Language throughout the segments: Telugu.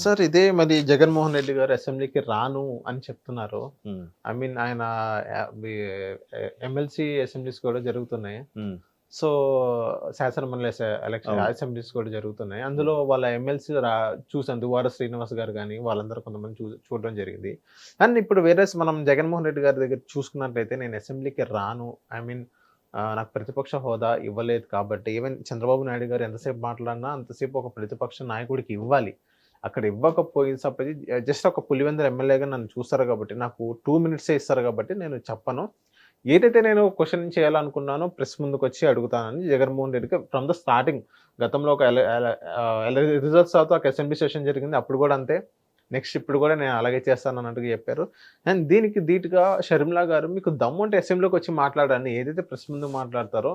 సార్ ఇదే మరి జగన్మోహన్ రెడ్డి గారు అసెంబ్లీకి రాను అని చెప్తున్నారు. హ్మ్. ఐ మీన్ ఆయన ఎమ్మెల్సీ అసెంబ్లీస్ కూడా జరుగుతున్నాయి. హ్మ్. సో, శాసనమండలి ఎలక్షన్ అవును. అసెంబ్లీస్ కూడా జరుగుతున్నాయి. హ్మ్. అందులో వాళ్ళ ఎమ్మెల్సీ చూసాను. దువ్వాడ శ్రీనివాస్ గారు గాని, వాళ్ళందరూ కొంతమంది చూడడం జరిగింది. అండ్ ఇప్పుడు వేరేస్ మనం జగన్మోహన్ రెడ్డి గారి దగ్గర చూసుకున్నట్లయితే నేను అసెంబ్లీకి రాను. ఐ మీన్ నాకు ప్రతిపక్ష హోదా ఇవ్వలేదు కాబట్టి ఈవెన్ చంద్రబాబు నాయుడు గారు ఎంతసేపు మాట్లాడినా అంతసేపు ఒక ప్రతిపక్ష నాయకుడికి ఇవ్వాలి. అక్కడ ఇవ్వకపోయేసప్పటి జస్ట్ ఒక పులివెందుల ఎమ్మెల్యేగా నన్ను చూస్తారు కాబట్టి, నాకు 2 మినిట్సే ఇస్తారు కాబట్టి నేను చెప్పను. ఏదైతే నేను క్వెషన్ చేయాలనుకున్నానో ప్రెస్ ముందుకొచ్చి అడుగుతానని జగన్మోహన్ రెడ్డికి ఫ్రమ్ ద స్టార్టింగ్ గతంలో ఒక రిజల్ట్స్ తర్వాత ఒక అసెంబ్లీ సెషన్ జరిగింది. అప్పుడు కూడా అంతే. నెక్స్ట్ ఇప్పుడు కూడా నేను అలాగే చేస్తానన్నట్టుగా చెప్పారు. అండ్ దీనికి ధీటుగా షర్మిల గారు మీకు దమ్ముంటే అసెంబ్లీకొచ్చి మాట్లాడండి. ఏదైతే ప్రెస్ ముందు మాట్లాడతారో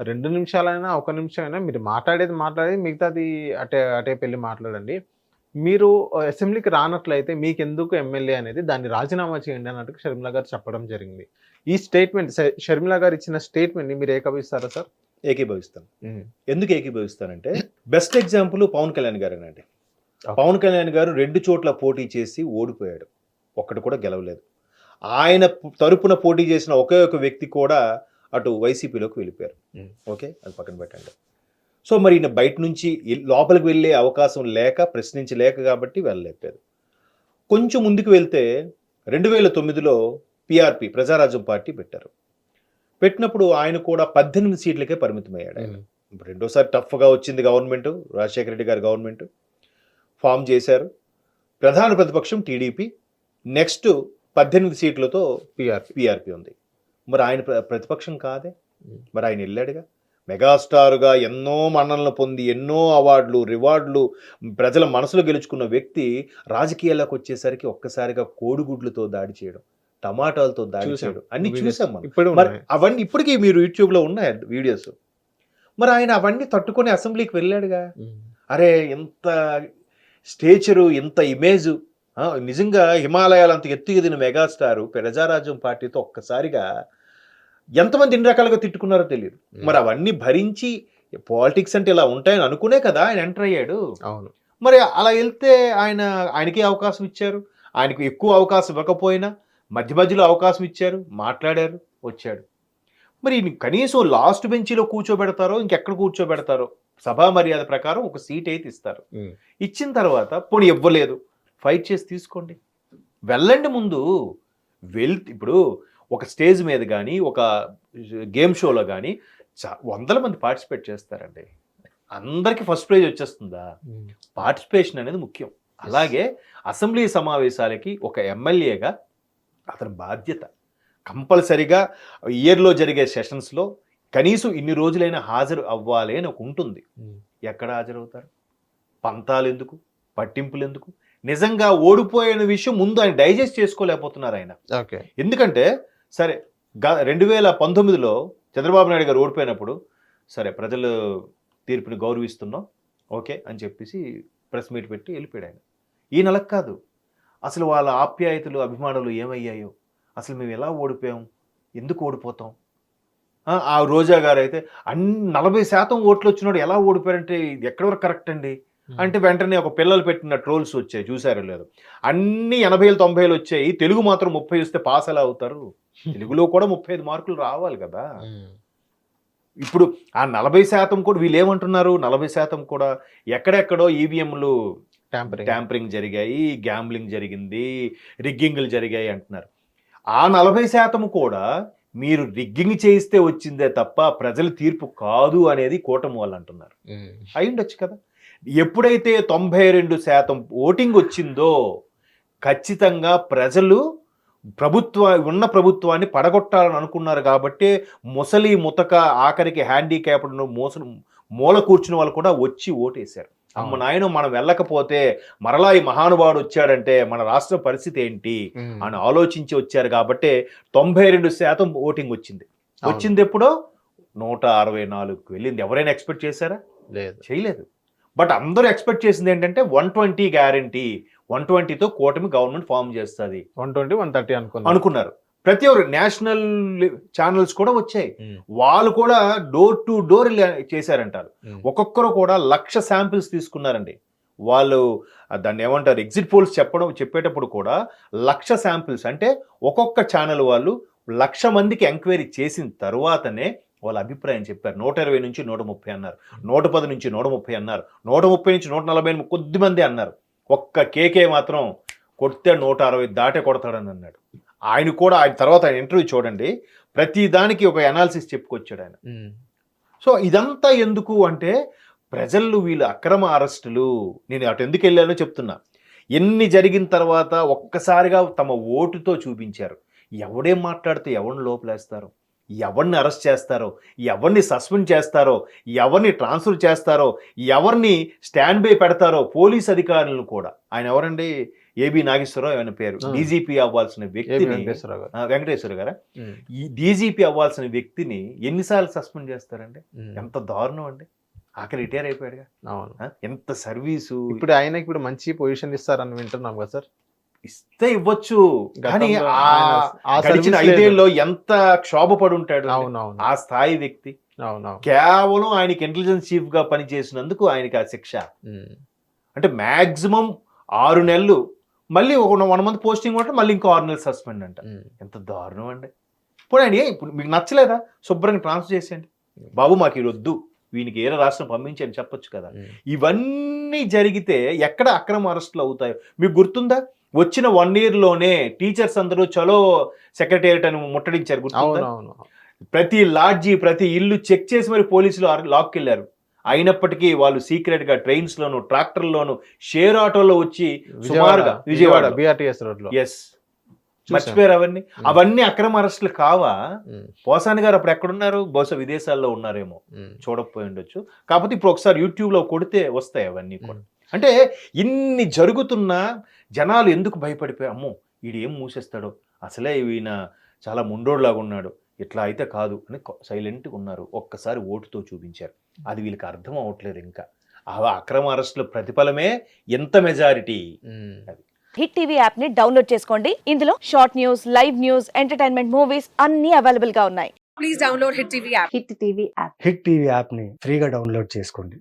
2 నిమిషాలైనా, 1 నిమిషం అయినా మీరు మాట్లాడేది మిగతాది అటేపెళ్లి మాట్లాడండి. మీరు అసెంబ్లీకి రానట్లయితే మీకెందుకు ఎమ్మెల్యే అనేది దాన్ని రాజీనామా చేయండి అన్నట్టుగా షర్మిల గారు చెప్పడం జరిగింది. ఈ స్టేట్మెంట్ షర్మిల గారు ఇచ్చిన స్టేట్మెంట్‌ని మీరు ఏకీభవిస్తారా సార్? ఏకీభవిస్తాను. హ్మ్. ఎందుకు ఏకీభవిస్తానంటే బెస్ట్ ఎగ్జాంపుల్ పవన్ కళ్యాణ్ గారేనండి. ఓకే. పవన్ కళ్యాణ్ గారు 2 చోట్ల పోటీ చేసి ఓడిపోయాడు. ఒక్కటి కూడా గెలవలేదు. ఆయన తరపున పోటీ చేసిన ఒకే ఒక వ్యక్తి కూడా అటు వైసీపీలోకి వెళ్ళిపోయారు. హ్మ్. ఓకే. అది పక్కన పెట్టండి. సో, మరి ఈయన బయట నుంచి లోపలికి వెళ్ళే అవకాశం లేక, ప్రశ్నించలేక కాబట్టి వెళ్ళలేకపోయారు. కొంచెం ముందుకు వెళ్తే 2009లో పీఆర్పీ ప్రజారాజ్యం పార్టీ పెట్టారు. పెట్టినప్పుడు ఆయన కూడా 18 సీట్లకే పరిమితమయ్యాడు ఆయన. రెండోసారి టఫ్‌గా వచ్చింది గవర్నమెంటు. రాజశేఖర రెడ్డి గారి గవర్నమెంటు. ఫార్మ్ చేశారు. ప్రధాన ప్రతిపక్షం టీడీపీ. నెక్స్ట్ 18 సీట్లతో పీఆర్పీ ఉంది. మరి ఆయన ప్రతిపక్షం కాదే. మరి ఆయన వెళ్ళాడుగా. మెగాస్టార్‌గా ఎన్నో మన్ననలు పొంది, ఎన్నో అవార్డులు, రివార్డులు ప్రజల మనసులో గెలుచుకున్న వ్యక్తి రాజకీయాల్లోకి వచ్చేసరికి ఒక్కసారిగా కోడిగుడ్లతో దాడి చేయడం, టమాటాలతో దాడి చేయడం అన్నీ చూసాం మనం. మరి అవన్నీ ఇప్పటికీ మీరు యూట్యూబ్‌లో ఉన్నాయి వీడియోస్. మరి ఆయన అవన్నీ తట్టుకొని అసెంబ్లీకి వెళ్ళాడుగా. అరే! ఇంత స్టేచరు, ఇంత ఇమేజు, నిజంగా హిమాలయాలంత ఎత్తు ఎదిగిన మెగాస్టారు ప్రజారాజ్యం పార్టీతో ఒక్కసారిగా ఎంతమంది ఎన్ని రకాలుగా తిట్టుకున్నారో తెలియదు. మరి అవన్నీ భరించి పాలిటిక్స్ అంటే ఇలా ఉంటాయని అనుకునే కదా ఆయన ఎంటర్ అయ్యాడు. అవును. మరి అలా వెళ్తే ఆయనకి అవకాశం ఇచ్చారు. ఆయనకు ఎక్కువ అవకాశం ఇవ్వకపోయినా మధ్య మధ్యలో అవకాశం ఇచ్చారు, మాట్లాడారు, వచ్చాడు. మరి కనీసం లాస్ట్ బెంచీలో కూర్చోబెడతారో, ఇంకెక్కడ కూర్చోబెడతారో సభా మర్యాద ప్రకారం ఒక సీట్ అయితే ఇస్తారు. ఇచ్చిన తర్వాత పోనీ ఇవ్వలేదు, ఫైట్ చేసి తీసుకోండి, వెళ్ళండి ముందు. ఇప్పుడు ఒక స్టేజ్ మీద కానీ, ఒక గేమ్ షోలో కానీ వందల మంది పార్టిసిపేట్ చేస్తారండి. అందరికీ ఫస్ట్ ప్రైజ్ వచ్చేస్తుందా? పార్టిసిపేషన్ అనేది ముఖ్యం. అలాగే అసెంబ్లీ సమావేశాలకి ఒక ఎమ్మెల్యేగా అతని బాధ్యత కంపల్సరిగా ఇయర్లో జరిగే సెషన్స్లో కనీసం ఇన్ని రోజులైనా హాజరు అవ్వాలి అని ఒక ఉంటుంది. ఎక్కడ హాజరవుతారు? పంతాలు ఎందుకు, పట్టింపులు ఎందుకు? నిజంగా ఓడిపోయిన విషయం ముందు ఆయన డైజెస్ట్ చేసుకోలేకపోతున్నారు ఆయన. ఎందుకంటే సరే 2019లో చంద్రబాబు నాయుడు గారు ఓడిపోయినప్పుడు సరే ప్రజలు తీర్పుని గౌరవిస్తున్నాం ఓకే అని చెప్పేసి ప్రెస్ మీట్ పెట్టి వెళ్ళిపోయాడు ఆయన. ఈ నెలకు కాదు, అసలు వాళ్ళ ఆప్యాయతలు, అభిమానులు ఏమయ్యాయో, అసలు మేము ఎలా ఓడిపోయాం, ఎందుకు ఓడిపోతాం? ఆ రోజా గారు అయితే 40% ఓట్లు వచ్చినోడు ఎలా ఓడిపోయారంటే ఇది ఎక్కడి వరకు కరెక్ట్ అండి అంటే వెంటనే ఒక పిల్లలు పెట్టిన ట్రోల్స్ వచ్చాయి, చూసారో లేదు. అన్ని 80, 90 వచ్చాయి, తెలుగు మాత్రం 30 వస్తే పాస్ ఎలా అవుతారు? తెలుగులో కూడా 35 మార్కులు రావాలి కదా. ఇప్పుడు ఆ 40% కూడా వీళ్ళు ఏమంటున్నారు, 40% కూడా ఎక్కడెక్కడో ఈవీఎంలు ట్యాంపరింగ్ జరిగాయి, గ్యాంబ్లింగ్ జరిగింది, రిగ్గింగ్లు జరిగాయి అంటున్నారు. ఆ 40% కూడా మీరు రిగ్గింగ్ చేయిస్తే వచ్చిందే తప్ప ప్రజల తీర్పు కాదు అనేది కూటమి వాళ్ళు అంటున్నారు. అయి ఉండొచ్చు కదా. ఎప్పుడైతే 92% ఓటింగ్ వచ్చిందో ఖచ్చితంగా ప్రజలు ఉన్న ప్రభుత్వాన్ని పడగొట్టాలని అనుకున్నారు కాబట్టి ముసలి ముతక ఆఖరికి హ్యాండిక్యాప్డ్ మూల కూర్చున్న వాళ్ళు కూడా వచ్చి ఓటేశారు. అమ్మ నాయన మనం వెళ్ళకపోతే మరలా ఈ మహానుభావుడు వచ్చాడంటే మన రాష్ట్ర పరిస్థితి ఏంటి అని ఆలోచించి వచ్చారు కాబట్టి 92% ఓటింగ్ వచ్చింది. వచ్చింది ఎప్పుడో 164కు వెళ్ళింది. ఎవరైనా ఎక్స్పెక్ట్ చేశారా? లేదు, చేయలేదు. బట్ అందరూ ఎక్స్పెక్ట్ చేసింది ఏంటంటే 120 గ్యారంటీ, 120తో కూటమి గవర్నమెంట్ ఫామ్ చేస్తుంది, 120, 130 అనుకున్నారు. ప్రతి ఒక్కరు నేషనల్ ఛానల్స్ కూడా వచ్చాయి, వాళ్ళు కూడా డోర్ టు డోర్ చేశారంటారు. ఒక్కొక్కరు కూడా 1,00,000 శాంపిల్స్ తీసుకున్నారండి. వాళ్ళు దాన్ని ఏమంటారు ఎగ్జిట్ పోల్స్ చెప్పేటప్పుడు కూడా 1,00,000 శాంపిల్స్ అంటే ఒక్కొక్క ఛానల్ వాళ్ళు 1,00,000 మందికి ఎంక్వైరీ చేసిన తర్వాతనే వాళ్ళ అభిప్రాయం చెప్పారు. 120 నుంచి 130 అన్నారు, 110 నుంచి 130 అన్నారు, 130 నుంచి 140 కొద్ది మంది అన్నారు. ఒక్క కేకే మాత్రం కొడితే 160 దాటే కొడతాడని అన్నాడు. ఆయన తర్వాత ఆయన ఇంటర్వ్యూ చూడండి, ప్రతి దానికి ఒక అనాలిసిస్ చెప్పుకొచ్చాడు ఆయన. సో ఇదంతా ఎందుకు అంటే ప్రజలు వీళ్ళు అక్రమ అరెస్టులు, నేను అటు ఎందుకు వెళ్ళానో చెప్తున్నా. ఎన్ని జరిగిన తర్వాత ఒక్కసారిగా తమ ఓటుతో చూపించారు. ఎవడేం మాట్లాడితే ఎవరిని లోపలేస్తారో, ఎవరిని అరెస్ట్ చేస్తారో, ఎవరిని సస్పెండ్ చేస్తారో, ఎవరిని ట్రాన్స్ఫర్ చేస్తారో, ఎవరిని స్టాండ్ బై పెడతారో పోలీస్ అధికారులను కూడా. ఆయన ఎవరండి, ఏబి నాగేశ్వరరావు ఆయన పేరు. డీజీపీ అవ్వాల్సిన వ్యక్తిని, వెంకటేశ్వర గారా, ఈ డీజీపీ అవ్వాల్సిన వ్యక్తిని ఎన్నిసార్లు సస్పెండ్ చేస్తారండి? ఎంత దారుణం అండి. ఆఖరి రిటైర్ అయిపోయాడుగా. ఎంత సర్వీసు. ఇప్పుడు మంచి పొజిషన్ ఇస్తారని వింటున్నాం కదా సార్. ఇస్తే ఇవ్వచ్చు, కానీ గడిచిన 5 ఏళ్ళలో ఎంత క్షోభపడి ఉంటాడు ఆ స్థాయి వ్యక్తి. కేవలం ఆయనకి ఇంటెలిజెన్స్ చీఫ్ గా పనిచేసినందుకు ఆయనకి ఆ శిక్ష. అంటే మాక్సిమం 6 నెలలు, మళ్ళీ ఒక 1 మంత్ పోస్టింగ్ ఉంటే మళ్ళీ ఇంకో 6 నెలలు సస్పెండ్ అంట. ఎంత దారుణం అండి. ఇప్పుడు ఆయన ఇప్పుడు మీకు నచ్చలేదా, శుభ్రంగా ట్రాన్స్ఫర్ చేసేయండి బాబు, మాకు ఇది వద్దు, వీనికి ఏదో రాష్ట్రం పంపించని చెప్పొచ్చు కదా. ఇవన్నీ జరిగితే ఎక్కడ అక్రమ అరెస్టులు అవుతాయో మీకు గుర్తుందా? వచ్చిన 1 year లోనే టీచర్స్ అందరూ చలో సెక్రటేరియట్ అని ముట్టడించారు, గుర్తుందా? ప్రతి లాడ్జీ, ప్రతి ఇల్లు చెక్ చేసి మరి పోలీసులు లాక్కెళ్ళారు. అయినప్పటికీ వాళ్ళు సీక్రెట్ గా ట్రైన్స్ లోను, ట్రాక్టర్లోను, షేర్ ఆటోలో వచ్చి సుమారుగా విజయవాడ BRTS రోడ్ లో, ఎస్, మర్చిపోయారు అవన్నీ. అవన్నీ అక్రమ అరెస్టులు కావా? పోసాని గారు అప్పుడు ఎక్కడున్నారు? బహుశా విదేశాల్లో ఉన్నారేమో, చూడకపోయి ఉండొచ్చు. కాకపోతే ఇప్పుడు ఒకసారి యూట్యూబ్ లో కొడితే వస్తాయి అవన్నీ కూడా. అంటే ఇన్ని జరుగుతున్నా జనాలు ఎందుకు భయపడిపోయి, అమ్మో వీడు ఏం మూసేస్తాడో, అసలే ఈయన చాలా ముండోడ్లాగా ఉన్నాడు, ఇట్లా అయితే కాదు అని సైలెంట్గా ఉన్నారు. ఒక్కసారి ఓటుతో చూపించారు. అది వీళ్ళకి అర్థం అవ్వట్లేదు ఇంకా. ఆ అక్రమ అరెస్టుల ప్రతిఫలమే ఎంత మెజారిటీ. హిట్ టీవీ యాప్ ని డౌన్లోడ్ చేసుకోండి. ఇందులో short news, live news, entertainment movies అన్ని అవైలబుల్ గా ఉన్నాయి. Please download hit TV app. Hit TV app ని ఫ్రీగా డౌన్లోడ్ చేసుకోండి.